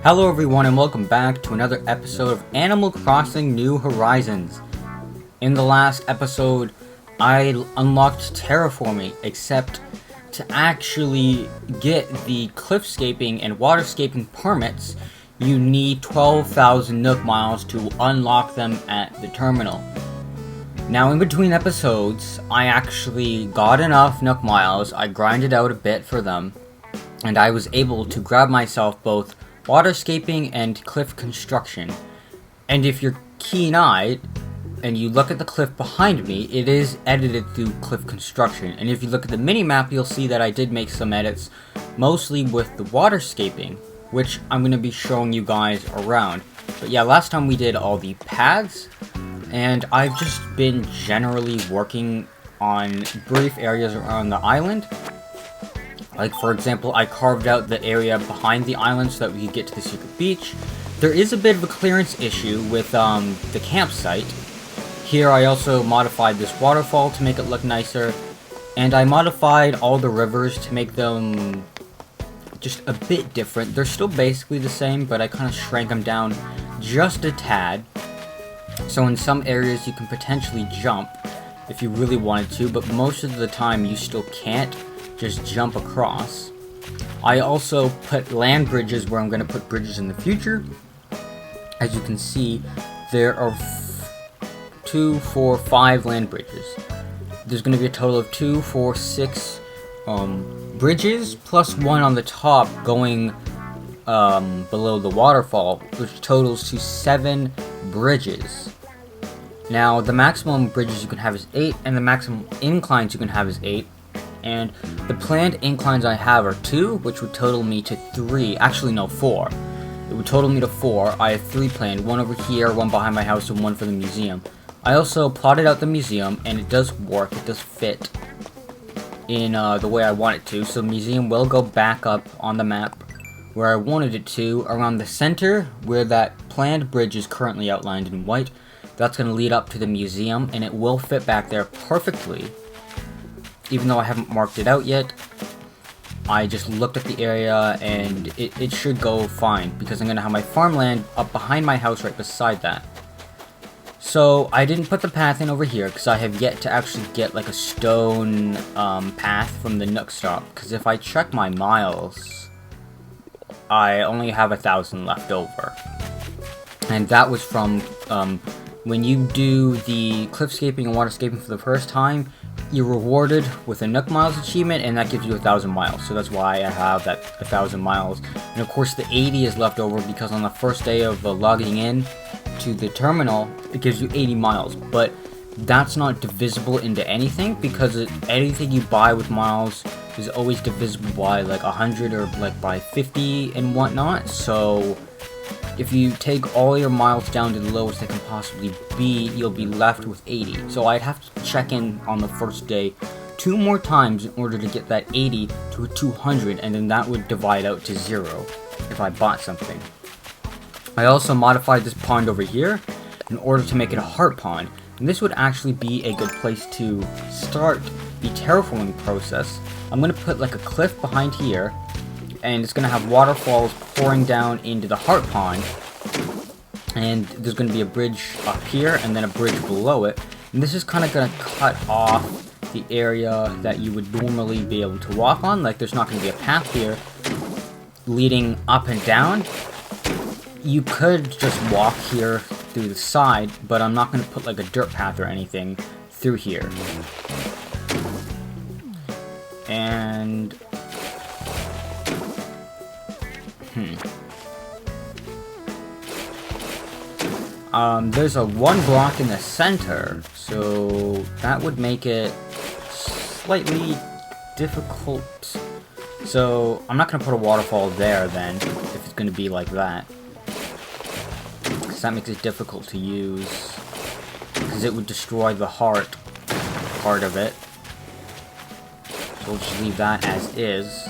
Hello everyone and welcome back to another episode of Animal Crossing New Horizons. In the last episode, I unlocked terraforming, except to actually get the cliffscaping and waterscaping permits, you need 12,000 Nook Miles to unlock them at the terminal. Now in between episodes, I actually got enough Nook Miles, I grinded out a bit for them, and I was able to grab myself both waterscaping and cliff construction. And if you're keen-eyed and you look at the cliff behind me, it is edited through cliff construction. And if you look at the mini-map, you'll see that I did make some edits, mostly with the waterscaping, which I'm going to be showing you guys around. But yeah, last time we did all the paths, and I've just been generally working on brief areas around the island. Like, for example, I carved out the area behind the island so that we could get to the secret beach. There is a bit of a clearance issue with the campsite. Here I also modified this waterfall to make it look nicer. And I modified all the rivers to make them just a bit different. They're still basically the same, but I kind of shrank them down just a tad. So in some areas you can potentially jump if you really wanted to, but most of the time you still can't just jump across. I also put land bridges where I'm going to put bridges in the future. As you can see, there are 2, 4, 5 land bridges. There's going to be a total of 2, 4, 6 bridges, plus one on the top going below the waterfall, which totals to 7 bridges. Now, the maximum bridges you can have is 8, and the maximum inclines you can have is 8. And the planned inclines I have are 2, which would total me to 3. Actually, no, 4. It would total me to 4. I have 3 planned. 1 over here, 1 behind my house, and 1 for the museum. I also plotted out the museum, and it does work. It does fit in the way I want it to. So the museum will go back up on the map where I wanted it to, around the center, where that planned bridge is currently outlined in white. That's going to lead up to the museum, and it will fit back there perfectly. Even though I haven't marked it out yet, I just looked at the area and it should go fine, because I'm going to have my farmland up behind my house right beside that. So I didn't put the path in over here because I have yet to actually get like a stone path from the Nook Stop, because if I check my miles, I only have 1,000 left over. And that was from when you do the cliffscaping and waterscaping for the first time, you're rewarded with a Nook Miles achievement, and that gives you 1,000 miles. So that's why I have that 1,000 miles. And of course the 80 is left over because on the first day of logging in to the terminal, it gives you 80 miles. But that's not divisible into anything, because anything you buy with miles is always divisible by like 100 or like by 50 and whatnot. So if you take all your miles down to the lowest they can possibly be, you'll be left with 80. So I'd have to check in on the first day 2 more times in order to get that 80 to a 200, and then that would divide out to 0 if I bought something. I also modified this pond over here in order to make it a heart pond, and this would actually be a good place to start the terraforming process. I'm going to put like a cliff behind here, and it's going to have waterfalls pouring down into the heart pond, and there's going to be a bridge up here and then a bridge below it, and this is kind of going to cut off the area that you would normally be able to walk on. Like, there's not going to be a path here leading up and down. You could just walk here through the side, but I'm not going to put like a dirt path or anything through here. And there's a 1 block in the center, so that would make it slightly difficult. So I'm not going to put a waterfall there then, if it's going to be like that, because that makes it difficult to use, because it would destroy the heart part of it. So we'll just leave that as is.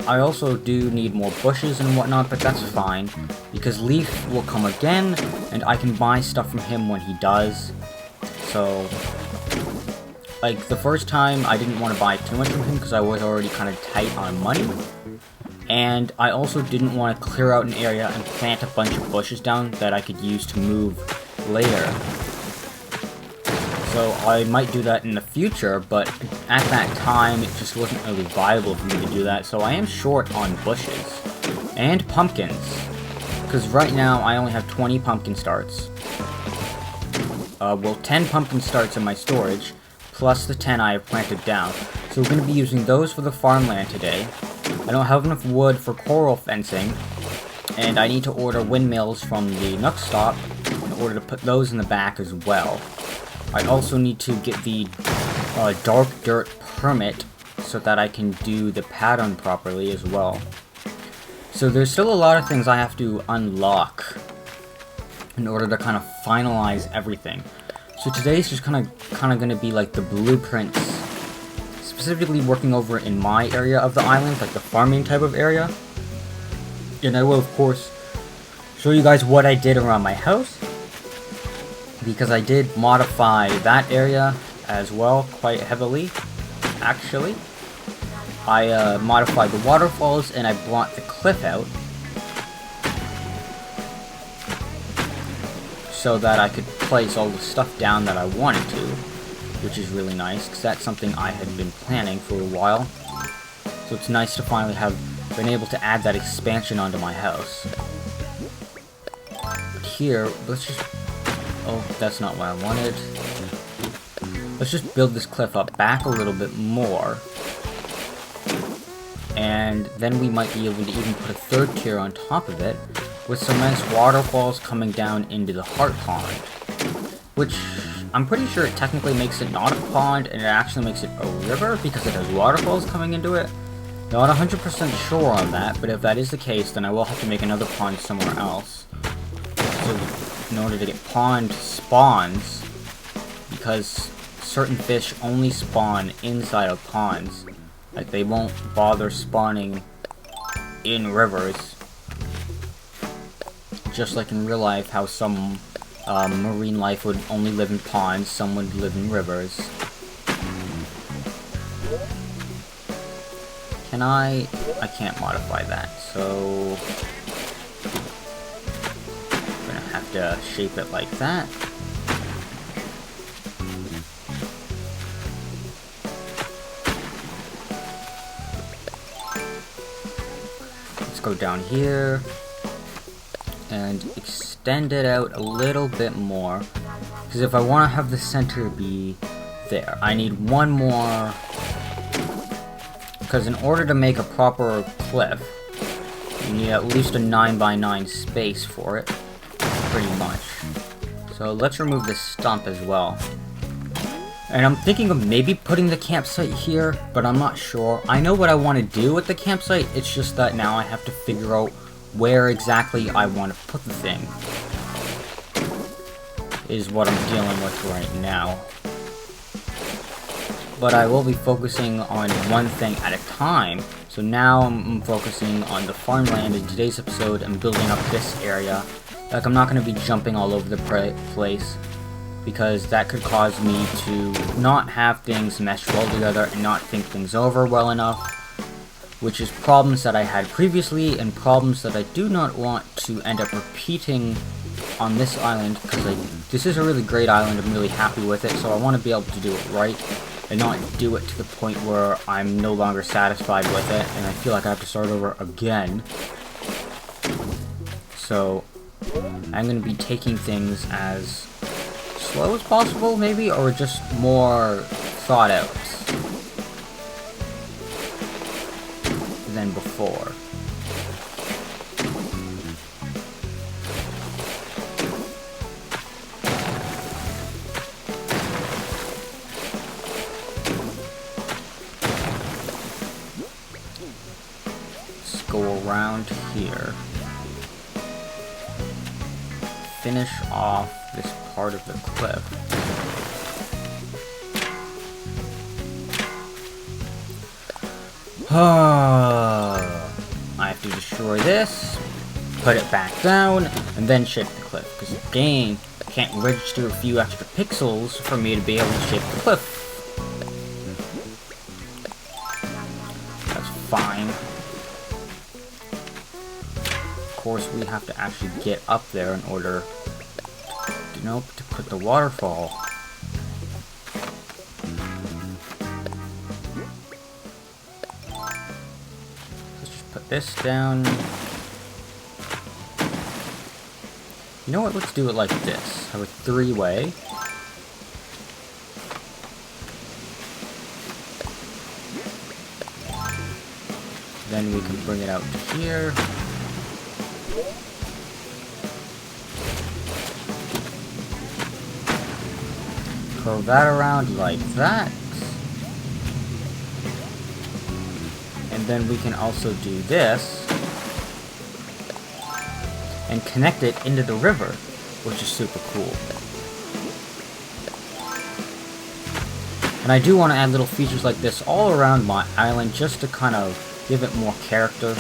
I also do need more bushes and whatnot, but that's fine, because Leaf will come again, and I can buy stuff from him when he does. So, like, the first time I didn't want to buy too much from him because I was already kind of tight on money. And I also didn't want to clear out an area and plant a bunch of bushes down that I could use to move later. So I might do that in the future, but at that time it just wasn't really viable for me to do that, so I am short on bushes. And pumpkins. Because right now I only have 20 pumpkin starts. Well, 10 pumpkin starts in my storage, plus the 10 I have planted down. So we're going to be using those for the farmland today. I don't have enough wood for coral fencing, and I need to order windmills from the Nook Stop in order to put those in the back as well. I also need to get the dark dirt permit so that I can do the pattern properly as well. So there's still a lot of things I have to unlock in order to kind of finalize everything. So today's just kind of going to be like the blueprints, specifically working over in my area of the island, like the farming type of area. And I will, of course, show you guys what I did around my house, because I did modify that area as well quite heavily, actually. I modified the waterfalls and I brought the cliff out so that I could place all the stuff down that I wanted to, which is really nice, because that's something I had been planning for a while. So it's nice to finally have been able to add that expansion onto my house. But here, let's just... oh, that's not what I wanted. Let's just build this cliff up back a little bit more. And then we might be able to even put a third tier on top of it, with some nice waterfalls coming down into the Heart Pond. Which, I'm pretty sure it technically makes it not a pond, and it actually makes it a river, because it has waterfalls coming into it. Not 100% sure on that, but if that is the case, then I will have to make another pond somewhere else. So, in order to get pond spawns, because certain fish only spawn inside of ponds. Like, they won't bother spawning in rivers. Just like in real life, how some marine life would only live in ponds, some would live in rivers. Can I can't modify that, so... I'm gonna have to shape it like that. Go down here and extend it out a little bit more, because if I want to have the center be there, I need one more, because in order to make a proper cliff you need at least a 9x9 space for it, pretty much. So let's remove this stump as well. And I'm thinking of maybe putting the campsite here, but I'm not sure. I know what I want to do with the campsite, it's just that now I have to figure out where exactly I want to put the thing. Is what I'm dealing with right now. But I will be focusing on one thing at a time. So now I'm focusing on the farmland in today's episode and building up this area. Like, I'm not going to be jumping all over the place, because that could cause me to not have things mesh well together and not think things over well enough, which is problems that I had previously and problems that I do not want to end up repeating on this island, because this is a really great island. I'm really happy with it, so I want to be able to do it right and not do it to the point where I'm no longer satisfied with it and I feel like I have to start over again. So I'm going to be taking things as slow as possible, maybe, or just more thought out than before. Let's go around here. Finish off this part of the cliff. I have to destroy this, put it back down, and then shape the cliff, because the game can't register a few extra pixels for me to be able to shape the cliff. That's fine. course we have to actually get up there in order to put the waterfall. Let's just put this down. You know what, let's do it like this. Have a three-way. Then we can bring it out to here. Curl that around like that. And then we can also do this and connect it into the river, which is super cool. And I do want to add little features like this all around my island just to kind of give it more character.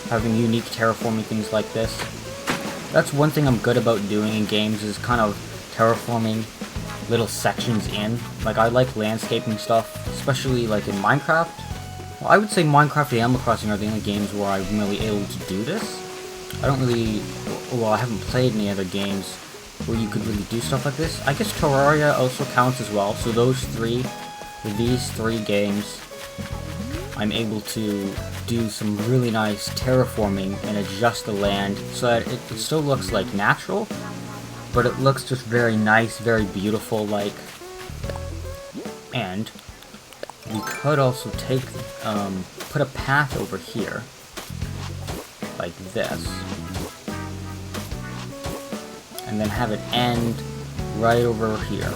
Having unique terraforming things like this. That's one thing I'm good about doing in games, is kind of terraforming little sections in. Like, I like landscaping stuff, especially like in Minecraft. Well, I would say Minecraft and Animal Crossing are the only games where I'm really able to do this. I haven't played any other games where you could really do stuff like this. I guess Terraria also counts as well, so with these three games, I'm able to do some really nice terraforming and adjust the land so that it still looks like natural, but it looks just very nice, very beautiful like. And we could also put a path over here, like this, and then have it end right over here.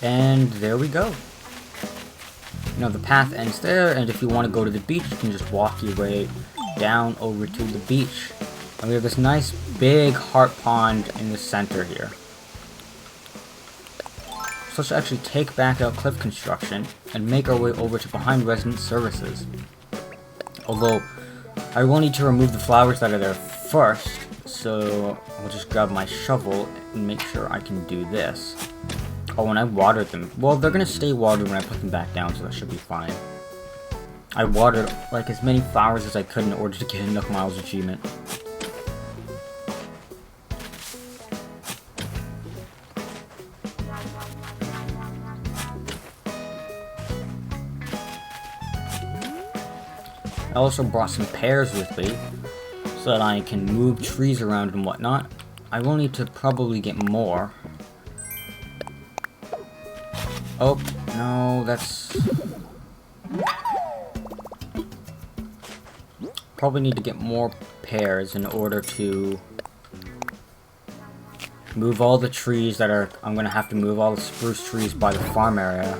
And there we go. The path ends there, and if you want to go to the beach, you can just walk your way down over to the beach. And we have this nice big heart pond in the center here. So let's actually take back out cliff construction and make our way over to behind resident services. Although, I will need to remove the flowers that are there first, so I'll just grab my shovel and make sure I can do this. Oh, and I watered them. Well, they're gonna stay watered when I put them back down, so that should be fine. I watered like as many flowers as I could in order to get a Nook Miles achievement. I also brought some pears with me, so that I can move trees around and whatnot. I will need to probably get more. Oh, no, that's... Probably need to get more pears in order to move all the trees that are... I'm gonna have to move all the spruce trees by the farm area.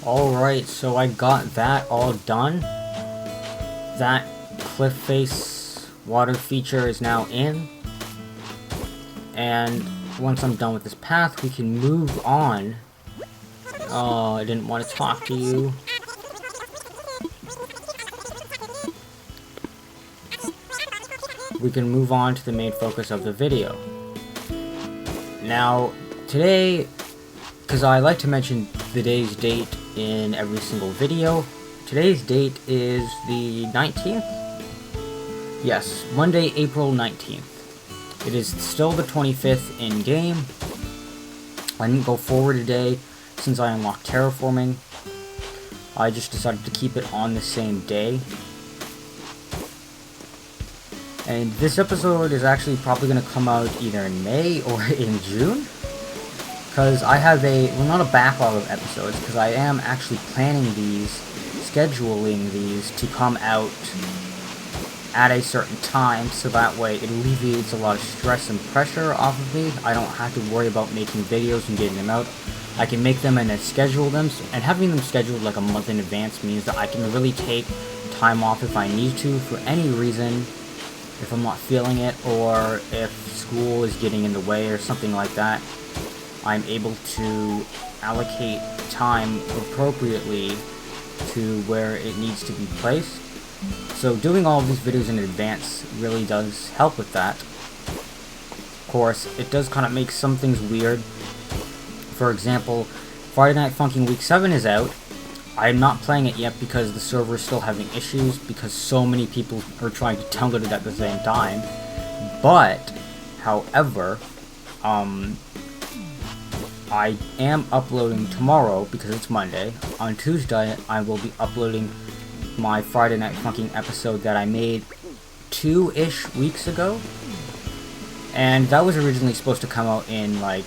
Alright, so I got that all done. That cliff face water feature is now in. And once I'm done with this path, we can move on. Oh, I didn't want to talk to you. We can move on to the main focus of the video. Now, today, because I like to mention the day's date in every single video, today's date is the 19th? Yes, Monday, April 19th. It is still the 25th in-game. I didn't go forward today since I unlocked terraforming. I just decided to keep it on the same day. And this episode is actually probably going to come out either in May or in June. because I have well, not a backlog of episodes, because I am actually planning these, scheduling these to come out at a certain time, so that way it alleviates a lot of stress and pressure off of me. I don't have to worry about making videos and getting them out. I can make them and then schedule them, and having them scheduled like a month in advance means that I can really take time off if I need to for any reason, if I'm not feeling it, or if school is getting in the way or something like that. I'm able to allocate time appropriately to where it needs to be placed. So doing all of these videos in advance really does help with that. Of course, it does kind of make some things weird. For example, Friday Night Funkin' Week 7 is out. I'm not playing it yet because the server is still having issues because so many people are trying to download it at the same time. But, however, I am uploading tomorrow because it's Monday. On Tuesday, I will be uploading my Friday Night Funkin' episode that I made 2-ish weeks ago. And that was originally supposed to come out in, like,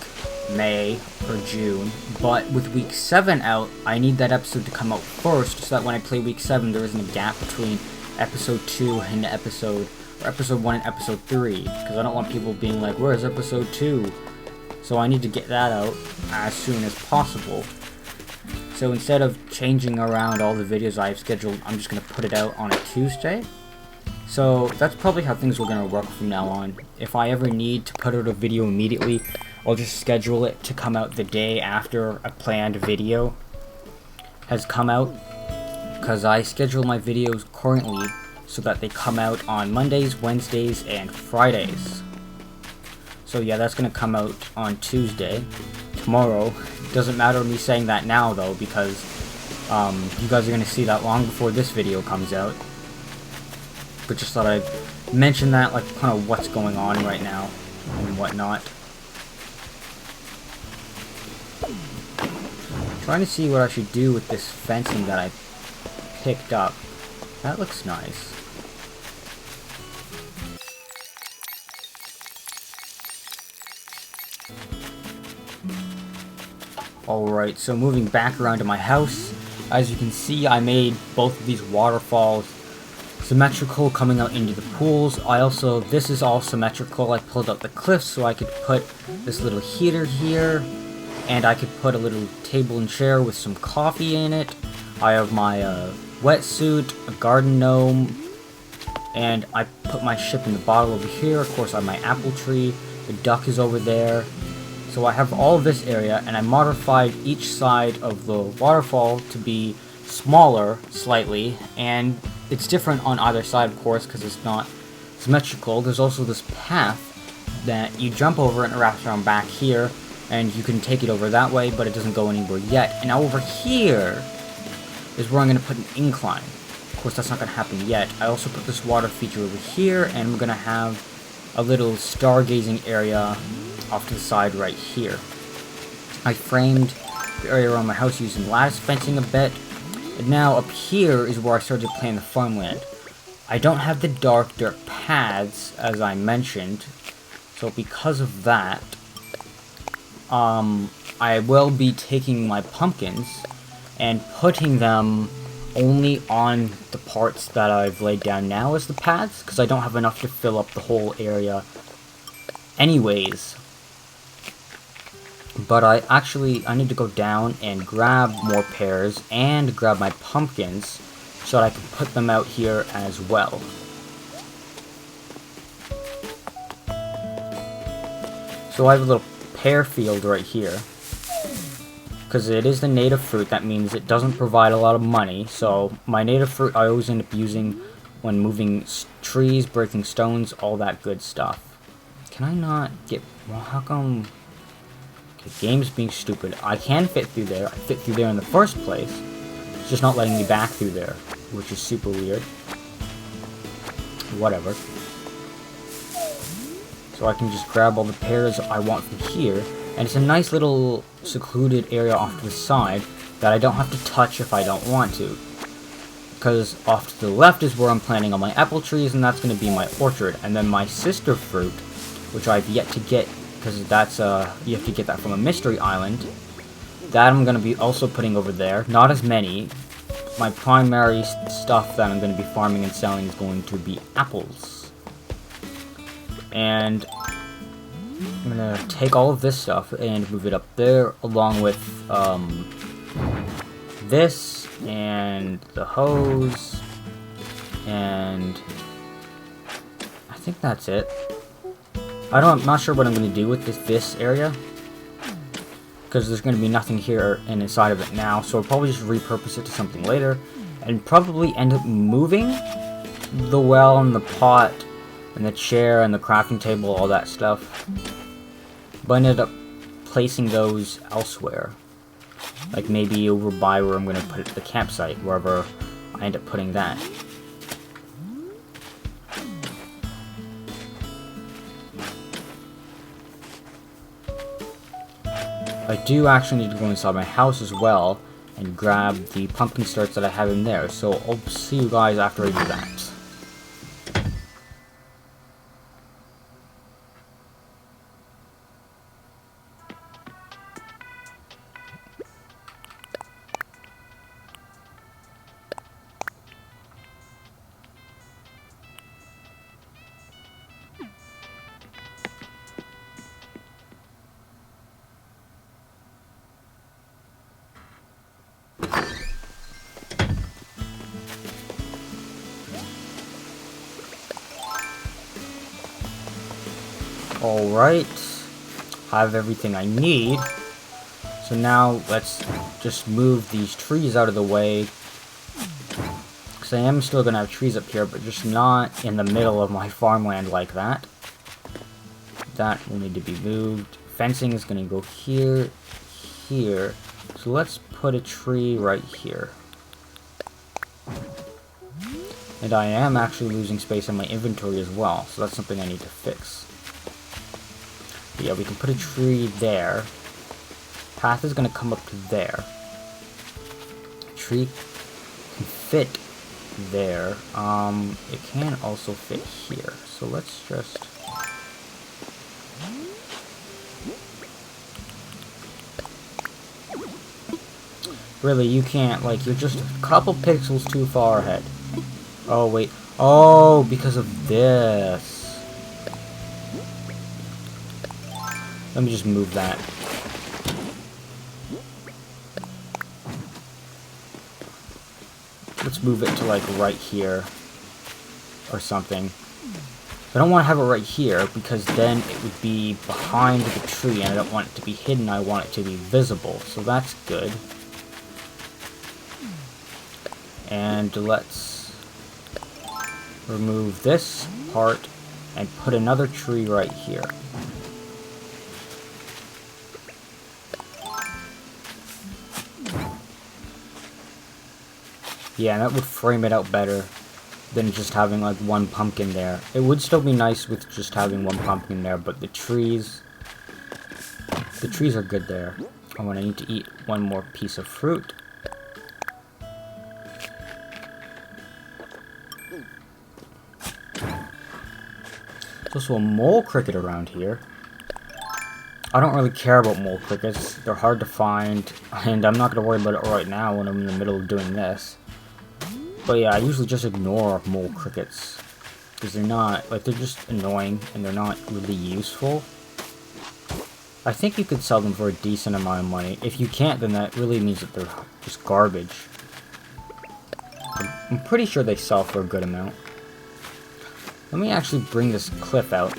May or June. But with Week 7 out, I need that episode to come out first, so that when I play Week 7, there isn't a gap between Episode 2 and Episode 1 and Episode 3. Because I don't want people being like, where's Episode 2? So I need to get that out as soon as possible. So instead of changing around all the videos I've scheduled, I'm just going to put it out on a Tuesday. So that's probably how things are going to work from now on. If I ever need to put out a video immediately, I'll just schedule it to come out the day after a planned video has come out. Because I schedule my videos currently so that they come out on Mondays, Wednesdays, and Fridays. So yeah, that's going to come out on Tuesday, tomorrow. Doesn't matter me saying that now though, because you guys are going to see that long before this video comes out. But just thought I'd mention that, like, kind of what's going on right now and whatnot. Trying to see what I should do with this fencing that I picked up. That looks nice. Alright, so moving back around to my house, as you can see, I made both of these waterfalls symmetrical coming out into the pools. This is all symmetrical. I pulled out the cliffs so I could put this little heater here, and I could put a little table and chair with some coffee in it. I have my wetsuit, a garden gnome, and I put my ship in the bottle over here. Of course, I have my apple tree, the duck is over there. So I have all of this area, and I modified each side of the waterfall to be smaller, slightly, and it's different on either side, of course, because it's not symmetrical. There's also this path that you jump over and it wraps around back here, and you can take it over that way, but it doesn't go anywhere yet. And now over here is where I'm going to put an incline. Of course, that's not going to happen yet. I also put this water feature over here, and we're going to have a little stargazing area off to the side right here. I framed the area around my house using lattice fencing a bit, and now up here is where I started playing the farmland. I don't have the dark dirt paths, as I mentioned, so because of that, I will be taking my pumpkins and putting them only on the parts that I've laid down now as the paths, because I don't have enough to fill up the whole area anyways. But I need to go down and grab more pears and grab my pumpkins so that I can put them out here as well. So I have a little pear field right here. Because it is the native fruit, that means it doesn't provide a lot of money. So my native fruit I always end up using when moving trees, breaking stones, all that good stuff. Can I not get... Well, how come... The game's being stupid. I can fit through there. I fit through there in the first place. It's just not letting me back through there, which is super weird. Whatever. So I can just grab all the pears I want from here. And it's a nice little secluded area off to the side that I don't have to touch if I don't want to. Because off to the left is where I'm planting all my apple trees, and that's going to be my orchard. And then my sister fruit, which I've yet to get, because that's you have to get that from a mystery island. That I'm gonna be also putting over there. Not as many. My primary stuff that I'm gonna be farming and selling is going to be apples. And I'm gonna take all of this stuff and move it up there, along with this and the hose, and I think that's it. I'm not sure what I'm gonna do with this area, because there's gonna be nothing here and inside of it now. So I'll probably just repurpose it to something later, and probably end up moving the well and the pot and the chair and the crafting table, all that stuff. But I ended up placing those elsewhere. Like maybe over by where I'm going to put the campsite, wherever I end up putting that. I do actually need to go inside my house as well and grab the pumpkin starts that I have in there. So I'll see you guys after I do that. Alright, I have everything I need. So now let's just move these trees out of the way. Because I am still going to have trees up here, but just not in the middle of my farmland like that. That will need to be moved. Fencing is going to go here, here. So let's put a tree right here. And I am actually losing space in my inventory as well, so that's something I need to fix. But yeah, we can put a tree there. Path is going to come up to there. Tree can fit there. It can also fit here. So let's just... Really, you can't, like, you're just a couple pixels too far ahead. Oh, wait. Oh, because of this. Let me just move that. Let's move it to, like, right here. Or something. I don't want to have it right here, because then it would be behind the tree, and I don't want it to be hidden, I want it to be visible. So that's good. And let's remove this part and put another tree right here. Yeah, that would frame it out better than just having like one pumpkin there. It would still be nice with just having one pumpkin there, but the trees are good there. Oh, and I need to eat one more piece of fruit. There's also a mole cricket around here. I don't really care about mole crickets. They're hard to find, and I'm not going to worry about it right now when I'm in the middle of doing this. But yeah, I usually just ignore mole crickets, because they're not, like, they're just annoying, and they're not really useful. I think you could sell them for a decent amount of money. If you can't, then that really means that they're just garbage. I'm pretty sure they sell for a good amount. Let me actually bring this cliff out.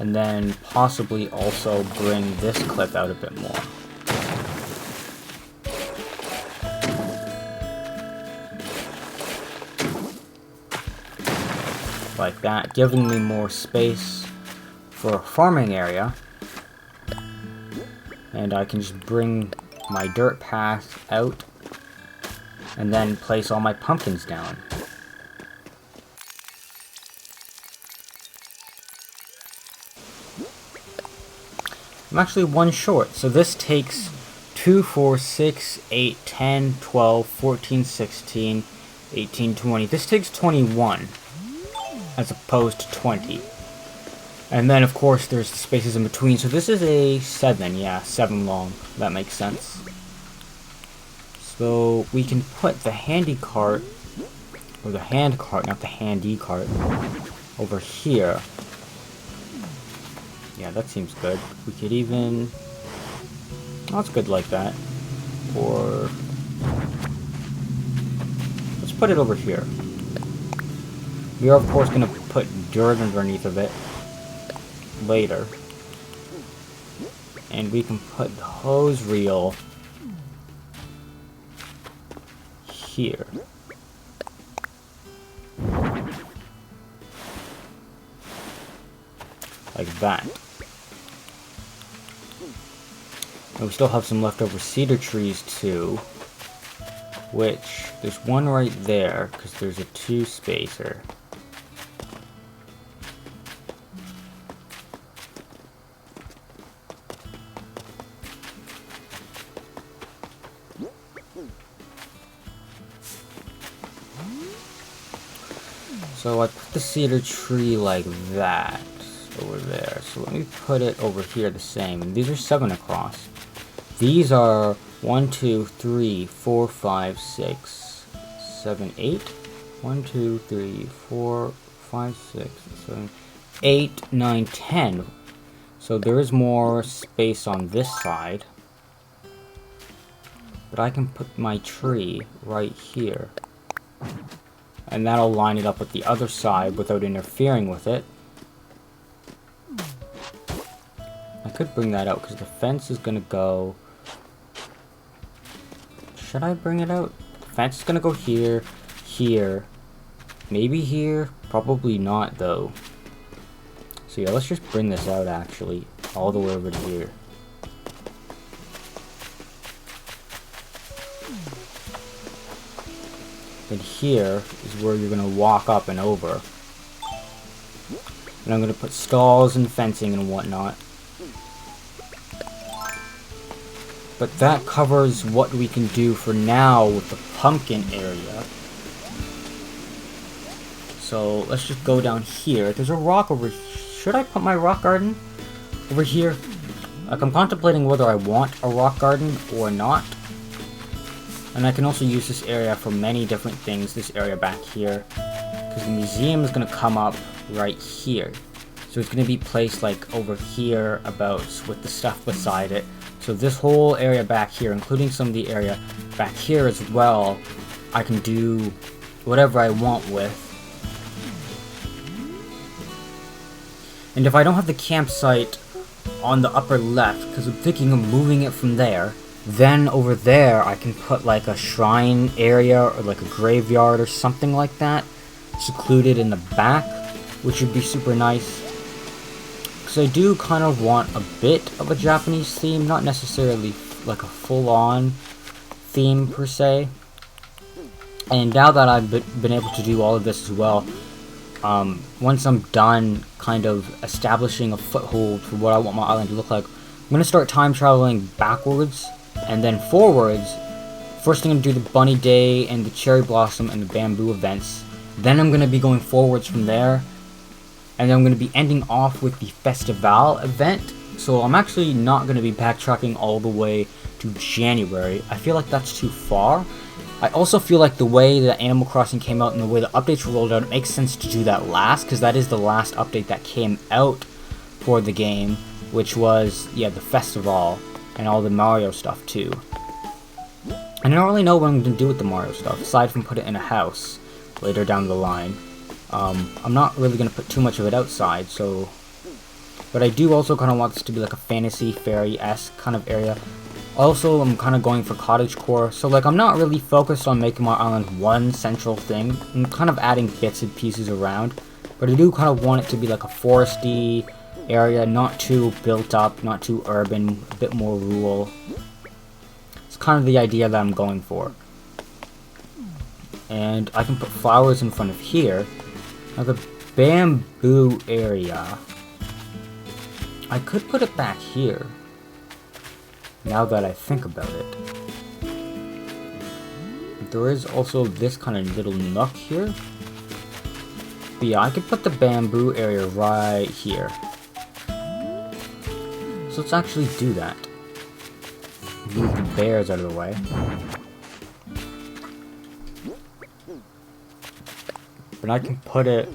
And then possibly also bring this cliff out a bit more. Like that, giving me more space for a farming area. And I can just bring my dirt path out and then place all my pumpkins down. I'm actually one short, so this takes 2, 4, 6, 8, 10, 12, 14, 16, 18, 20. This takes 21 as opposed to 20. And then, of course, there's the spaces in between. So this is a 7. Yeah, 7 long. That makes sense. So we can put the handy cart, or the hand cart, not the handy cart, over here. Yeah, that seems good. We could even... Oh, that's good like that. Or... let's put it over here. We are, of course, going to put dirt underneath of it later. And we can put the hose reel here. Like that. And we still have some leftover cedar trees too. Which, there's one right there, because there's a 2 spacer. So I put the cedar tree like that over there. So let me put it over here the same. And these are 7 across. These are 1, 2, 3, 4, 5, 6, 7, 8. 1, 2, 3, 4, 5, 6, 7, 8, 9, 10. So there is more space on this side. But I can put my tree right here. And that'll line it up with the other side without interfering with it. I could bring that out because the fence is gonna go... Should I bring it out? The fence is gonna go here, here, maybe here, probably not though. So yeah, let's just bring this out actually, all the way over to here. And here is where you're going to walk up and over. And I'm going to put stalls and fencing and whatnot. But that covers what we can do for now with the pumpkin area. So let's just go down here. There's a rock over here. Should I put my rock garden over here? Like, I'm contemplating whether I want a rock garden or not. And I can also use this area for many different things, this area back here. Because the museum is going to come up right here. So it's going to be placed like over here about with the stuff beside it. So this whole area back here, including some of the area back here as well, I can do whatever I want with. And if I don't have the campsite on the upper left, because I'm thinking of moving it from there, then over there I can put like a shrine area or like a graveyard or something like that secluded in the back, which would be super nice. Because I do kind of want a bit of a Japanese theme, not necessarily like a full-on theme per se. And now that I've been able to do all of this as well, once I'm done kind of establishing a foothold for what I want my island to look like, I'm going to start time traveling backwards and then forwards. First I'm going to do the Bunny Day and the Cherry Blossom and the Bamboo events. Then I'm going to be going forwards from there. And then I'm going to be ending off with the Festival event. So I'm actually not going to be backtracking all the way to January. I feel like that's too far. I also feel like the way that Animal Crossing came out and the way the updates were rolled out, it makes sense to do that last, because that is the last update that came out for the game, which was, yeah, the Festival and all the Mario stuff too. And I don't really know what I'm going to do with the Mario stuff, aside from put it in a house later down the line. I'm not really going to put too much of it outside, so... But I do also kind of want this to be like a fantasy, fairy-esque kind of area. Also, I'm kind of going for cottagecore, so like I'm not really focused on making my island one central thing. I'm kind of adding bits and pieces around, but I do kind of want it to be like a foresty area, not too built up, not too urban, a bit more rural. It's kind of the idea that I'm going for. And I can put flowers in front of here. Now the bamboo area, I could put it back here. now that I think about it. There is also this kind of little nook here. But yeah, I could put the bamboo area right here. So let's actually do that. Move the bears out of the way. But I can put it...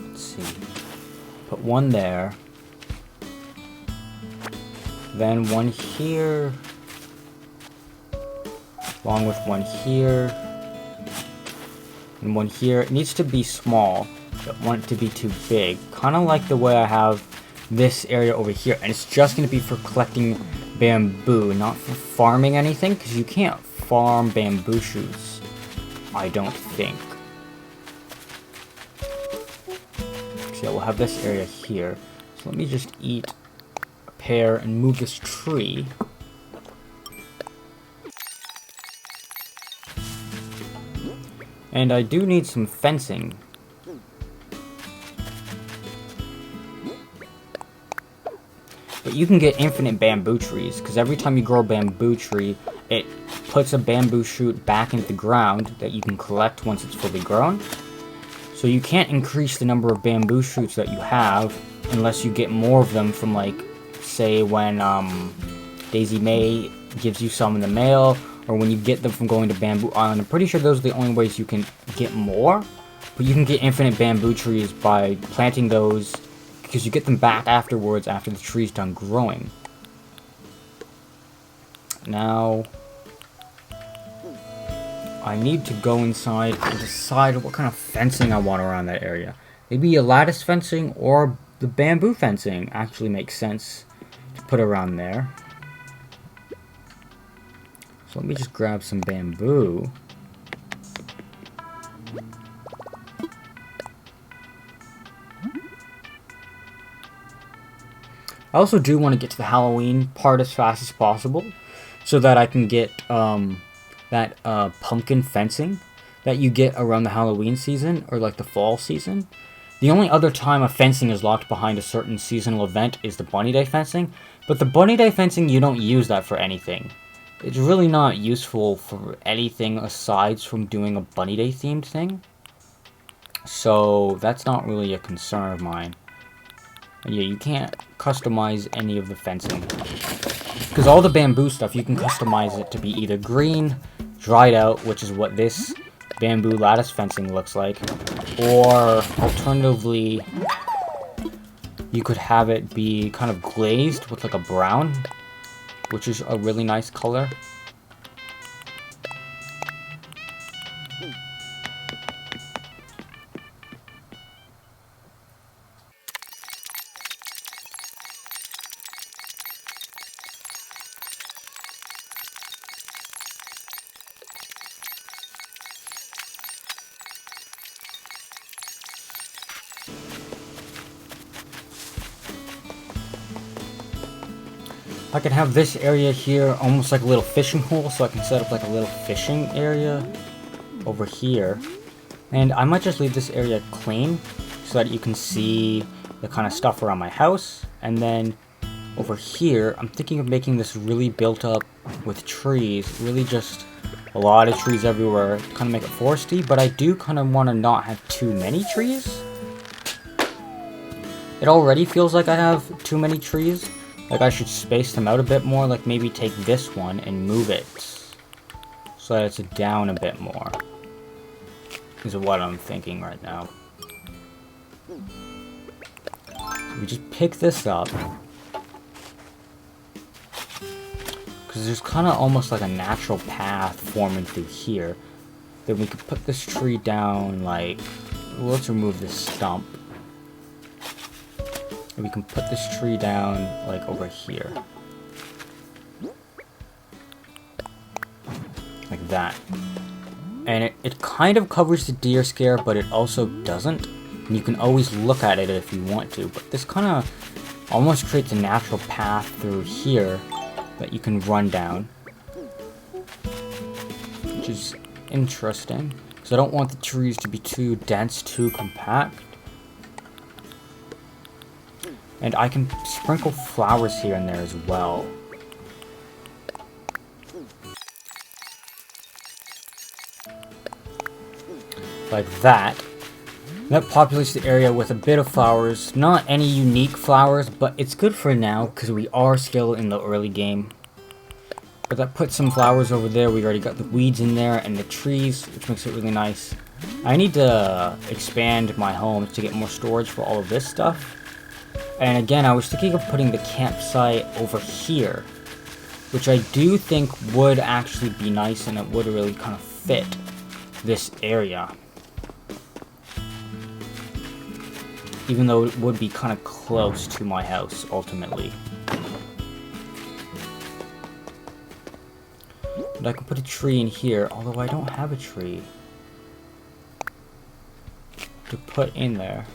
Let's see. Put one there. Then one here. Along with one here. And one here. It needs to be small. Don't want it to be too big. Kind of like the way I have this area over here. And it's just going to be for collecting bamboo, not for farming anything. Because you can't farm bamboo shoots, I don't think. So yeah, we'll have this area here. So let me just eat a pear and move this tree. And I do need some fencing. But you can get infinite bamboo trees, because every time you grow a bamboo tree, it puts a bamboo shoot back into the ground that you can collect once it's fully grown. So you can't increase the number of bamboo shoots that you have unless you get more of them from, like, say when Daisy May gives you some in the mail, or when you get them from going to Bamboo Island. I'm pretty sure those are the only ways you can get more. But you can get infinite bamboo trees by planting those, because you get them back afterwards after the tree's done growing. Now, I need to go inside and decide what kind of fencing I want around that area. Maybe a lattice fencing or the bamboo fencing actually makes sense to put around there. So let me just grab some bamboo. I also do want to get to the Halloween part as fast as possible, so that I can get that pumpkin fencing that you get around the Halloween season, or like the fall season. The only other time a fencing is locked behind a certain seasonal event is the Bunny Day fencing, but the Bunny Day fencing, you don't use that for anything. It's really not useful for anything aside from doing a Bunny Day themed thing. So that's not really a concern of mine. And yeah, you can't customize any of the fencing. Because all the bamboo stuff, you can customize it to be either green, dried out, which is what this bamboo lattice fencing looks like, or alternatively, you could have it be kind of glazed with like a brown, which is a really nice color. I can have this area here almost like a little fishing hole, so I can set up like a little fishing area over here. And I might just leave this area clean so that you can see the kind of stuff around my house. And then over here, I'm thinking of making this really built up with trees, really just a lot of trees everywhere, kind of make it foresty, but I do kind of want to not have too many trees. It already feels like I have too many trees. Like I should space them out a bit more, like maybe take this one and move it so that it's down a bit more, is what I'm thinking right now. So we just pick this up, because there's kind of almost like a natural path forming through here. Then we could put this tree down, like, well, let's remove this stump. And we can put this tree down, like, over here. Like that. And it kind of covers the deer scare, but it also doesn't. And you can always look at it if you want to. But this kind of almost creates a natural path through here that you can run down. Which is interesting. Because I don't want the trees to be too dense, too compact. And I can sprinkle flowers here and there as well. Like that. That populates the area with a bit of flowers. Not any unique flowers, but it's good for now because we are still in the early game. But that puts some flowers over there. We already got the weeds in there and the trees, which makes it really nice. I need to expand my home to get more storage for all of this stuff. And again, I was thinking of putting the campsite over here, which I do think would actually be nice and it would really kind of fit this area. Even though it would be kind of close to my house, ultimately. And I can put a tree in here, although I don't have a tree to put in there.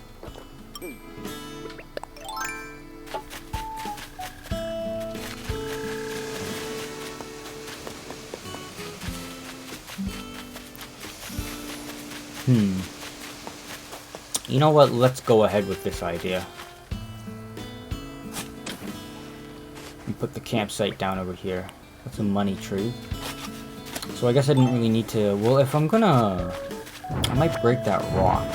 You know what? Let's go ahead with this idea. And put the campsite down over here. That's a money tree. So I guess I didn't really need to... Well, if I'm gonna... I might break that rock.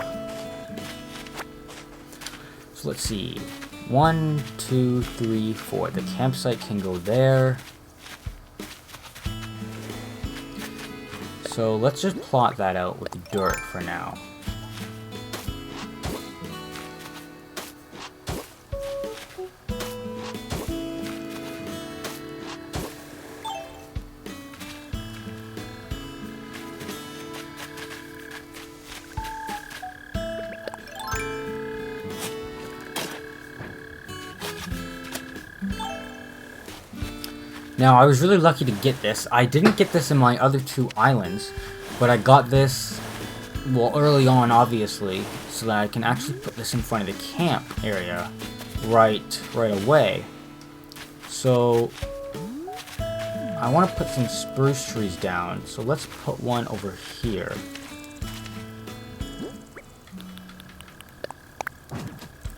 So let's see. 1, 2, 3, 4. The campsite can go there. So let's just plot that out with the dirt for now. Now, I was really lucky to get this. I didn't get this in my other 2 islands, but I got this, well, early on, obviously, so that I can actually put this in front of the camp area right away. So, I want to put some spruce trees down, so let's put one over here.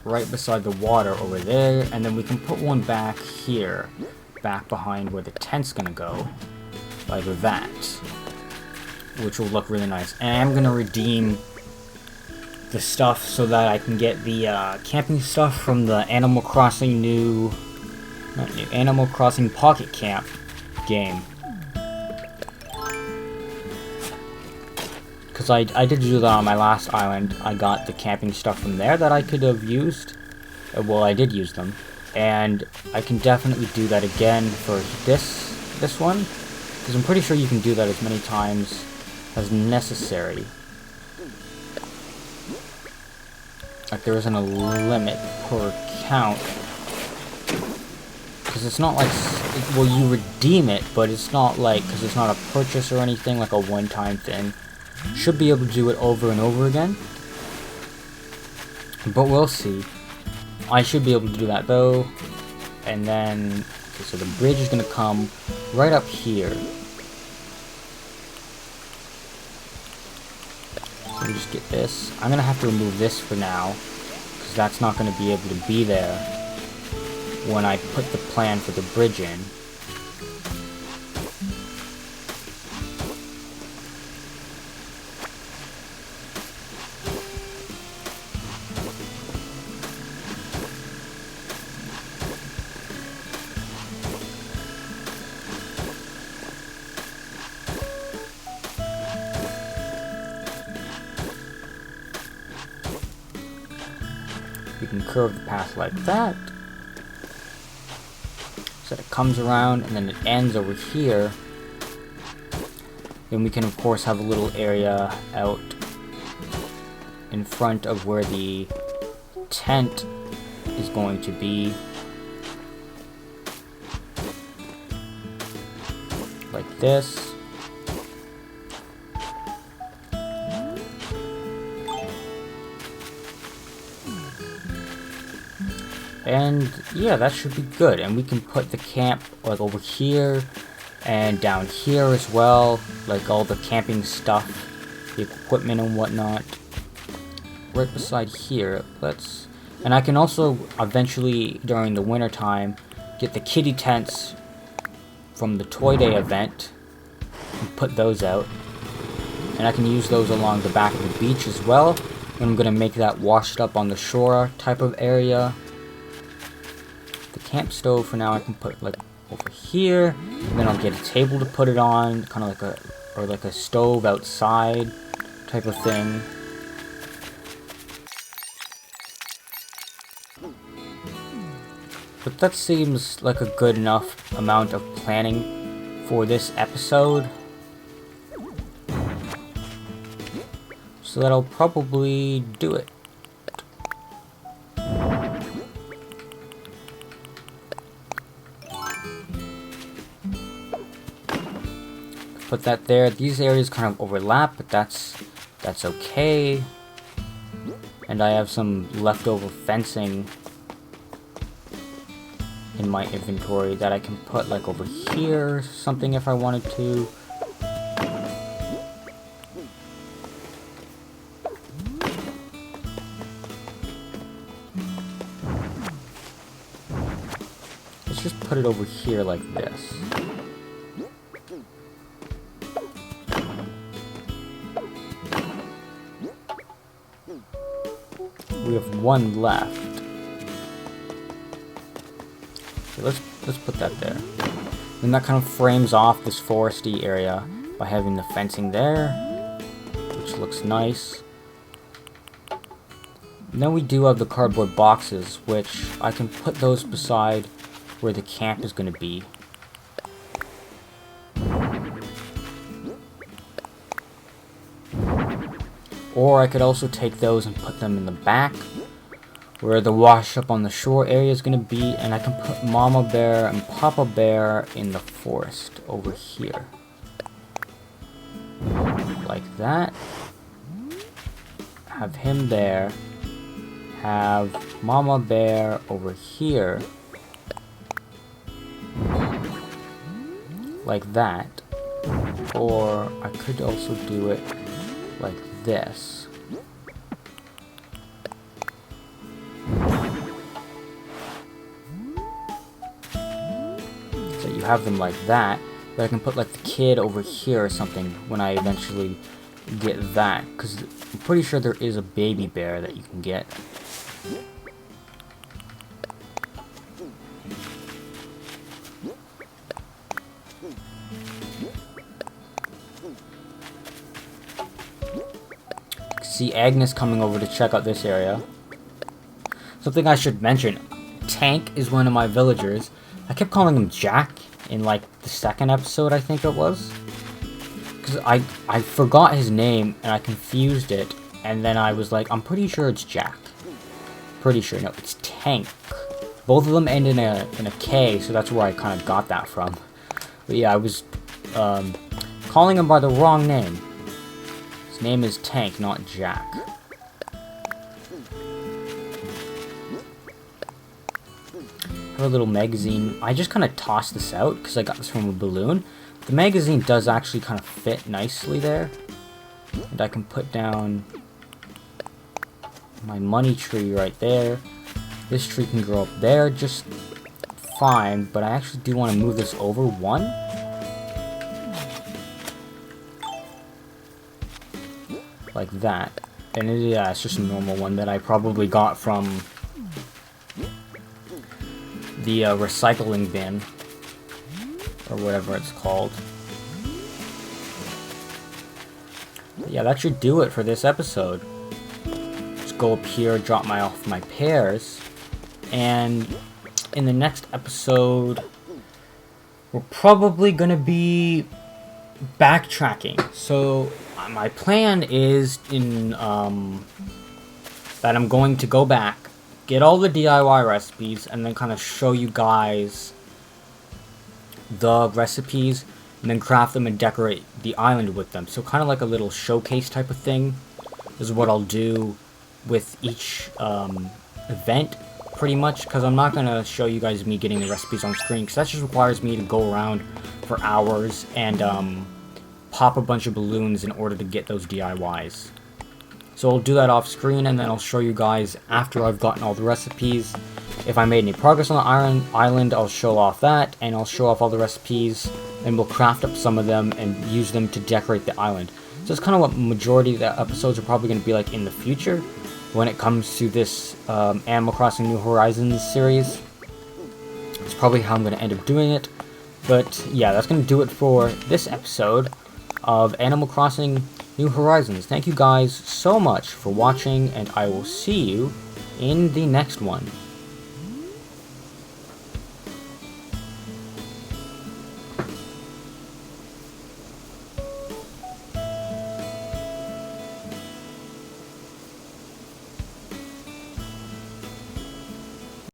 Right beside the water over there, and then we can put one back here. Back behind where the tent's gonna go, like that, which will look really nice. And I'm gonna redeem the stuff so that I can get the camping stuff from the Animal Crossing Animal Crossing Pocket Camp game. Because I did do that on my last island. I got the camping stuff from there that I could have used. Well, I did use them. And I can definitely do that again for this one, because I'm pretty sure you can do that as many times as necessary. Like there isn't a limit per count, because it's not like, well, you redeem it, but it's not like, because it's not a purchase or anything, like a one-time thing. Should be able to do it over and over again, but we'll see. I should be able to do that though. And then, okay, so the bridge is gonna come right up here. So we just get this. I'm gonna have to remove this for now, because that's not gonna be able to be there when I put the plan for the bridge in. We can curve the path like that, so that it comes around and then it ends over here. Then we can of course have a little area out in front of where the tent is going to be, like this. And yeah, that should be good. And we can put the camp like over here and down here as well, like all the camping stuff, the equipment and whatnot. Right beside here, let's And I can also eventually, during the winter time, get the kitty tents from the Toy Day event and put those out. And I can use those along the back of the beach as well. And I'm going to make that washed up on the shore type of area. The camp stove for now I can put like over here. And then I'll get a table to put it on, kind of like a stove outside type of thing. But that seems like a good enough amount of planning for this episode. So that'll probably do it. Put that there. These areas kind of overlap, but that's okay. And I have some leftover fencing in my inventory that I can put like over here or something if I wanted to. Let's just put it over here like this. We have one left. So let's put that there. And that kind of frames off this foresty area by having the fencing there, which looks nice. And then we do have the cardboard boxes, which I can put those beside where the camp is going to be. Or I could also take those and put them in the back, where the wash up on the shore area is going to be, and I can put Mama Bear and Papa Bear in the forest over here. Like that. Have him there. Have Mama Bear over here. Like that. Or I could also do it like this. So you have them like that, but I can put like the kid over here or something when I eventually get that, because I'm pretty sure there is a baby bear that you can get. See Agnes coming over to check out this area. Something I should mention, Tank is one of my villagers. I kept calling him Jack in like the second episode, I think it was. Because I forgot his name and I confused it, and then I was like, I'm pretty sure it's Jack. Pretty sure, no, it's Tank. Both of them end in a K, so that's where I kind of got that from. But yeah, I was calling him by the wrong name. His name is Tank, not Jack. I have a little magazine. I just kind of tossed this out because I got this from a balloon. The magazine does actually kind of fit nicely there. And I can put down my money tree right there. This tree can grow up there just fine, but I actually do want to move this over one. Like that. And yeah, it's just a normal one that I probably got from the recycling bin, or whatever it's called. But yeah, that should do it for this episode. Just go up here, drop off my pears, and in the next episode, we're probably gonna be backtracking. So my plan is that I'm going to go back, get all the DIY recipes, and then kind of show you guys the recipes, and then craft them and decorate the island with them. So kind of like a little showcase type of thing is what I'll do with each event, pretty much, because I'm not going to show you guys me getting the recipes on screen, because that just requires me to go around for hours and pop a bunch of balloons in order to get those DIYs. So I'll do that off screen, and then I'll show you guys after I've gotten all the recipes. If I made any progress on the Iron Island, I'll show off that, and I'll show off all the recipes, and we'll craft up some of them and use them to decorate the island. So it's kind of what majority of the episodes are probably going to be like in the future when it comes to this Animal Crossing New Horizons series. It's probably how I'm going to end up doing it. But yeah, that's going to do it for this episode of Animal Crossing New Horizons. Thank you guys so much for watching, and I will see you in the next one.